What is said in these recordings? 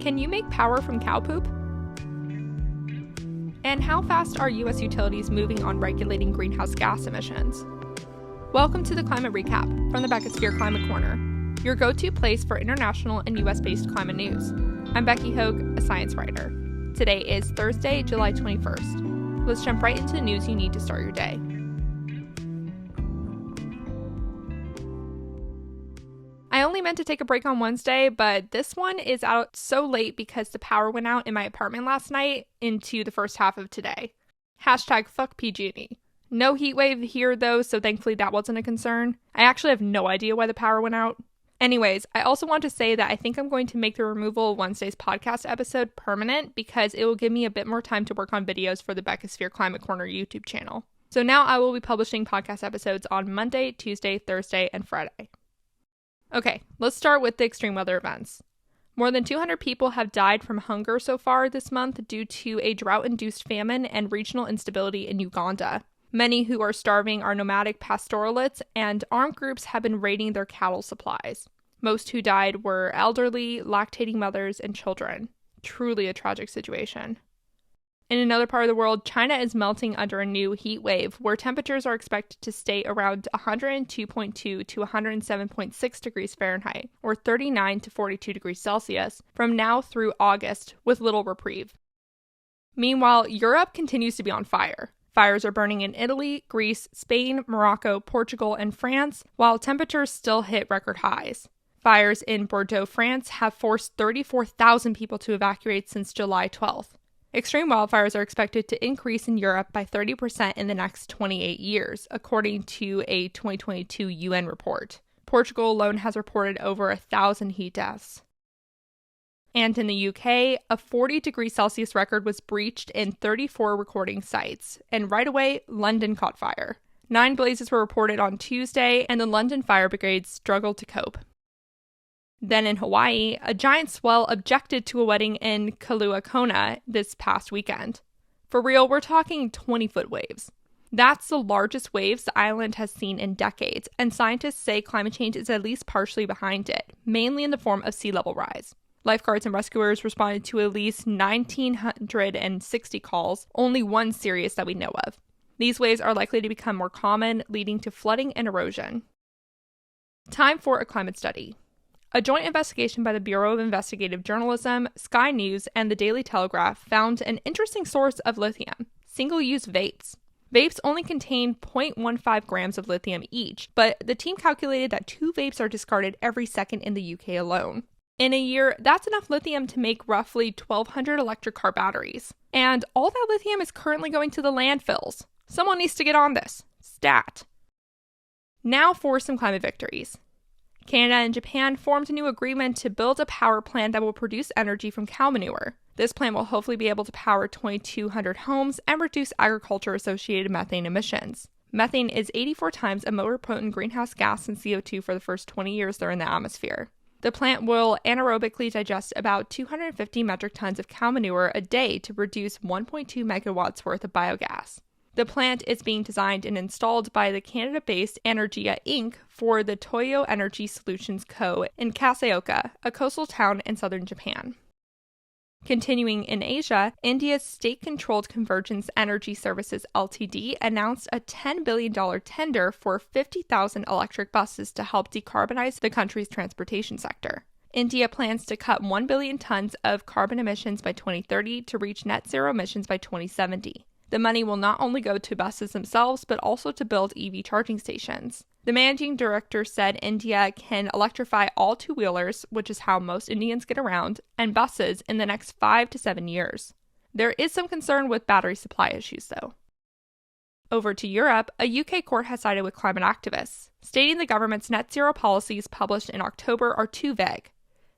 Can you make power from cow poop? And how fast are U.S. utilities moving on regulating greenhouse gas emissions? Welcome to the Climate Recap from the Beckisphere Climate Corner, your go-to place for international and U.S.-based climate news. I'm Becky Hogue, a science writer. Today is Thursday, July 21st. Let's jump right into the news you need to start your day. I only meant to take a break on Wednesday, but this one is out so late because the power went out in my apartment last night into the first half of today. Hashtag fuck PG&E. No heat wave here though, so thankfully that wasn't a concern. I actually have no idea why the power went out. Anyways, I also want to say that I think I'm going to make the removal of Wednesday's podcast episode permanent because it will give me a bit more time to work on videos for the Beckisphere Climate Corner YouTube channel. So now I will be publishing podcast episodes on Monday, Tuesday, Thursday, and Friday. Okay, let's start with the extreme weather events. More than 200 people have died from hunger so far this month due to a drought-induced famine and regional instability in Uganda. Many who are starving are nomadic pastoralists, and armed groups have been raiding their cattle supplies. Most who died were elderly, lactating mothers, and children. Truly a tragic situation. In another part of the world, China is melting under a new heat wave, where temperatures are expected to stay around 102.2 to 107.6 degrees Fahrenheit, or 39 to 42 degrees Celsius, from now through August, with little reprieve. Meanwhile, Europe continues to be on fire. Fires are burning in Italy, Greece, Spain, Morocco, Portugal, and France, while temperatures still hit record highs. Fires in Bordeaux, France have forced 34,000 people to evacuate since July 12th. Extreme wildfires are expected to increase in Europe by 30% in the next 28 years, according to a 2022 UN report. Portugal alone has reported over 1,000 heat deaths. And in the UK, a 40-degree Celsius record was breached in 34 recording sites, and right away, London caught fire. 9 blazes were reported on Tuesday, and the London Fire Brigade struggled to cope. Then in Hawaii, a giant swell objected to a wedding in Kailua Kona this past weekend. For real, we're talking 20-foot waves. That's the largest waves the island has seen in decades, and scientists say climate change is at least partially behind it, mainly in the form of sea level rise. Lifeguards and rescuers responded to at least 1,960 calls, only one serious that we know of. These waves are likely to become more common, leading to flooding and erosion. Time for a climate study. A joint investigation by the Bureau of Investigative Journalism, Sky News, and the Daily Telegraph found an interesting source of lithium: single-use vapes. Vapes only contain 0.15 grams of lithium each, but the team calculated that 2 vapes are discarded every second in the UK alone. In a year, that's enough lithium to make roughly 1,200 electric car batteries. And all that lithium is currently going to the landfills. Someone needs to get on this. Stat. Now for some climate victories. Canada and Japan formed a new agreement to build a power plant that will produce energy from cow manure. This plant will hopefully be able to power 2,200 homes and reduce agriculture-associated methane emissions. Methane is 84 times a more potent greenhouse gas than CO2 for the first 20 years they're in the atmosphere. The plant will anaerobically digest about 250 metric tons of cow manure a day to produce 1.2 megawatts worth of biogas. The plant is being designed and installed by the Canada-based Energia Inc. for the Toyo Energy Solutions Co. in Kasaoka, a coastal town in southern Japan. Continuing in Asia, India's state-controlled Convergence Energy Services Ltd. Announced a $10 billion tender for 50,000 electric buses to help decarbonize the country's transportation sector. India plans to cut 1 billion tons of carbon emissions by 2030 to reach net zero emissions by 2070. The money will not only go to buses themselves, but also to build EV charging stations. The managing director said India can electrify all two-wheelers, which is how most Indians get around, and buses in the next 5 to 7 years. There is some concern with battery supply issues, though. Over to Europe, a UK court has sided with climate activists, stating the government's net zero policies published in October are too vague.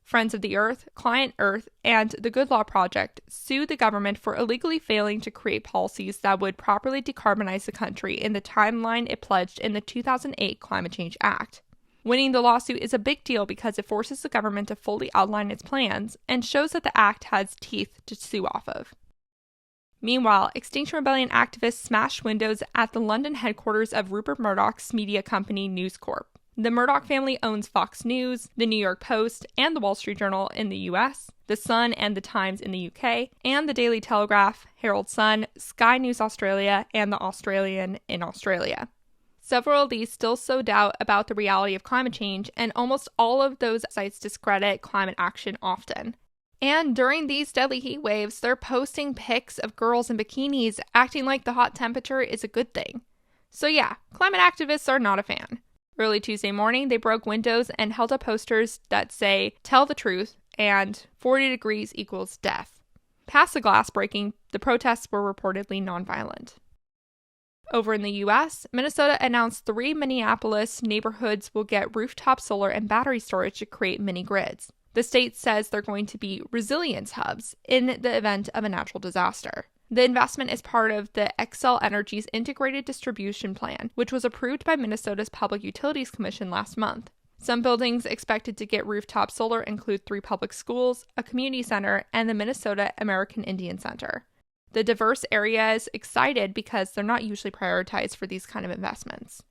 Friends of the Earth, Client Earth, and the Good Law Project sued the government for illegally failing to create policies that would properly decarbonize the country in the timeline it pledged in the 2008 Climate Change Act. Winning the lawsuit is a big deal because it forces the government to fully outline its plans and shows that the act has teeth to sue off of. Meanwhile, Extinction Rebellion activists smashed windows at the London headquarters of Rupert Murdoch's media company News Corp. The Murdoch family owns Fox News, the New York Post, and the Wall Street Journal in the US, the Sun and the Times in the UK, and the Daily Telegraph, Herald Sun, Sky News Australia, and the Australian in Australia. Several of these still sow doubt about the reality of climate change, and almost all of those sites discredit climate action often. And during these deadly heat waves, they're posting pics of girls in bikinis acting like the hot temperature is a good thing. So yeah, climate activists are not a fan. Early Tuesday morning, they broke windows and held up posters that say, "Tell the truth," and 40 degrees equals death. Past the glass breaking, the protests were reportedly nonviolent. Over in the US, Minnesota announced 3 Minneapolis neighborhoods will get rooftop solar and battery storage to create mini grids. The state says they're going to be resilience hubs in the event of a natural disaster. The investment is part of the Xcel Energy's Integrated Distribution Plan, which was approved by Minnesota's Public Utilities Commission last month. Some buildings expected to get rooftop solar include 3 public schools, a community center, and the Minnesota American Indian Center. The diverse area is excited because they're not usually prioritized for these kind of investments.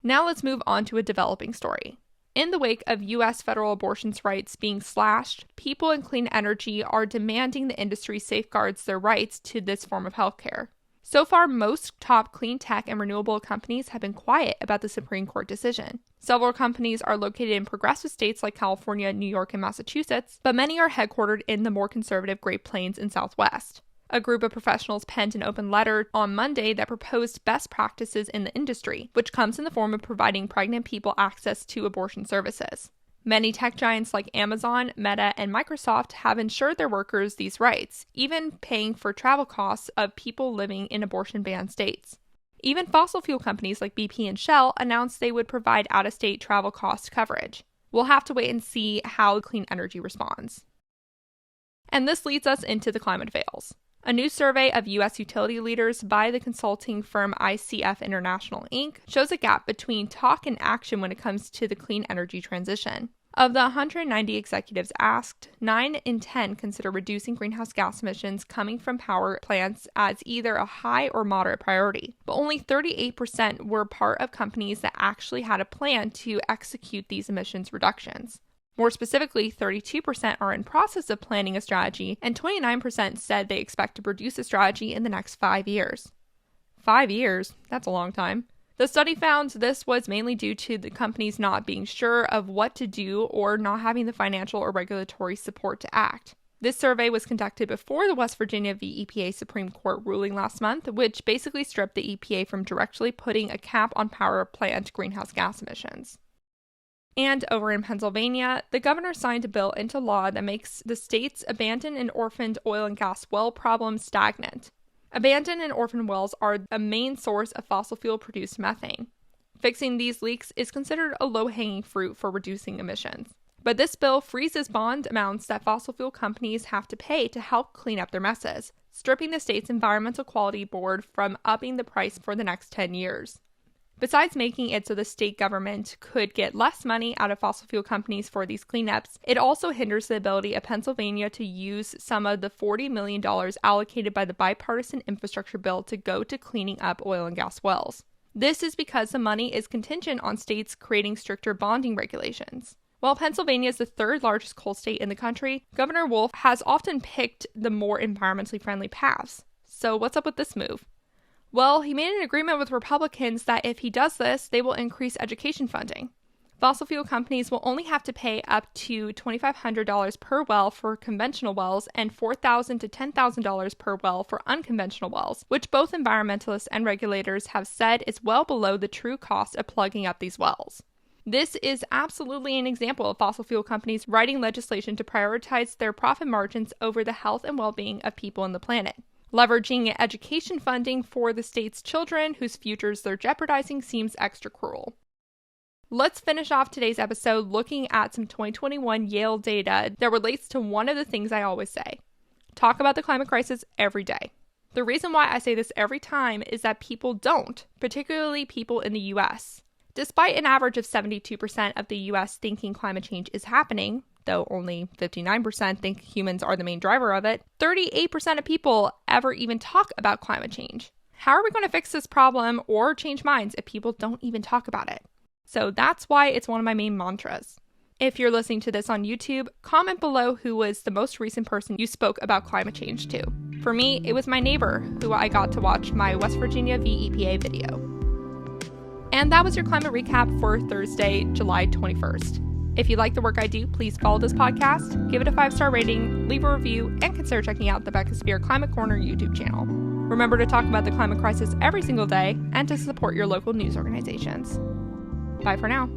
Now let's move on to a developing story. In the wake of U.S. federal abortion rights being slashed, people in clean energy are demanding the industry safeguards their rights to this form of healthcare. So far, most top clean tech and renewable companies have been quiet about the Supreme Court decision. Several companies are located in progressive states like California, New York, and Massachusetts, but many are headquartered in the more conservative Great Plains and Southwest. A group of professionals penned an open letter on Monday that proposed best practices in the industry, which comes in the form of providing pregnant people access to abortion services. Many tech giants like Amazon, Meta, and Microsoft have ensured their workers these rights, even paying for travel costs of people living in abortion-banned states. Even fossil fuel companies like BP and Shell announced they would provide out-of-state travel cost coverage. We'll have to wait and see how clean energy responds. And this leads us into the climate fails. A new survey of U.S. utility leaders by the consulting firm ICF International, Inc. shows a gap between talk and action when it comes to the clean energy transition. Of the 190 executives asked, 9 in 10 consider reducing greenhouse gas emissions coming from power plants as either a high or moderate priority, but only 38% were part of companies that actually had a plan to execute these emissions reductions. More specifically, 32% are in process of planning a strategy, and 29% said they expect to produce a strategy in the next 5 years. 5 years? That's a long time. The study found this was mainly due to the companies not being sure of what to do or not having the financial or regulatory support to act. This survey was conducted before the West Virginia v. EPA Supreme Court ruling last month, which basically stripped the EPA from directly putting a cap on power plant greenhouse gas emissions. And over in Pennsylvania, the governor signed a bill into law that makes the state's abandoned and orphaned oil and gas well problem stagnant. Abandoned and orphaned wells are a main source of fossil fuel-produced methane. Fixing these leaks is considered a low-hanging fruit for reducing emissions. But this bill freezes bond amounts that fossil fuel companies have to pay to help clean up their messes, stripping the state's Environmental Quality Board from upping the price for the next 10 years. Besides making it so the state government could get less money out of fossil fuel companies for these cleanups, it also hinders the ability of Pennsylvania to use some of the $40 million allocated by the bipartisan infrastructure bill to go to cleaning up oil and gas wells. This is because the money is contingent on states creating stricter bonding regulations. While Pennsylvania is the 3rd largest coal state in the country, Governor Wolf has often picked the more environmentally friendly paths. So what's up with this move? Well, he made an agreement with Republicans that if he does this, they will increase education funding. Fossil fuel companies will only have to pay up to $2,500 per well for conventional wells and $4,000 to $10,000 per well for unconventional wells, which both environmentalists and regulators have said is well below the true cost of plugging up these wells. This is absolutely an example of fossil fuel companies writing legislation to prioritize their profit margins over the health and well-being of people on the planet. Leveraging education funding for the state's children whose futures they're jeopardizing seems extra cruel. Let's finish off today's episode looking at some 2021 Yale data that relates to one of the things I always say. Talk about the climate crisis every day. The reason why I say this every time is that people don't, particularly people in the US. Despite an average of 72% of the US thinking climate change is happening, though only 59% think humans are the main driver of it, 38% of people ever even talk about climate change. How are we going to fix this problem or change minds if people don't even talk about it? So that's why it's one of my main mantras. If you're listening to this on YouTube, comment below who was the most recent person you spoke about climate change to. For me, it was my neighbor, who I got to watch my West Virginia v EPA video. And that was your climate recap for Thursday, July 21st. If you like the work I do, please follow this podcast, give it a 5-star rating, leave a review, and consider checking out the Beckisphere Climate Corner YouTube channel. Remember to talk about the climate crisis every single day and to support your local news organizations. Bye for now.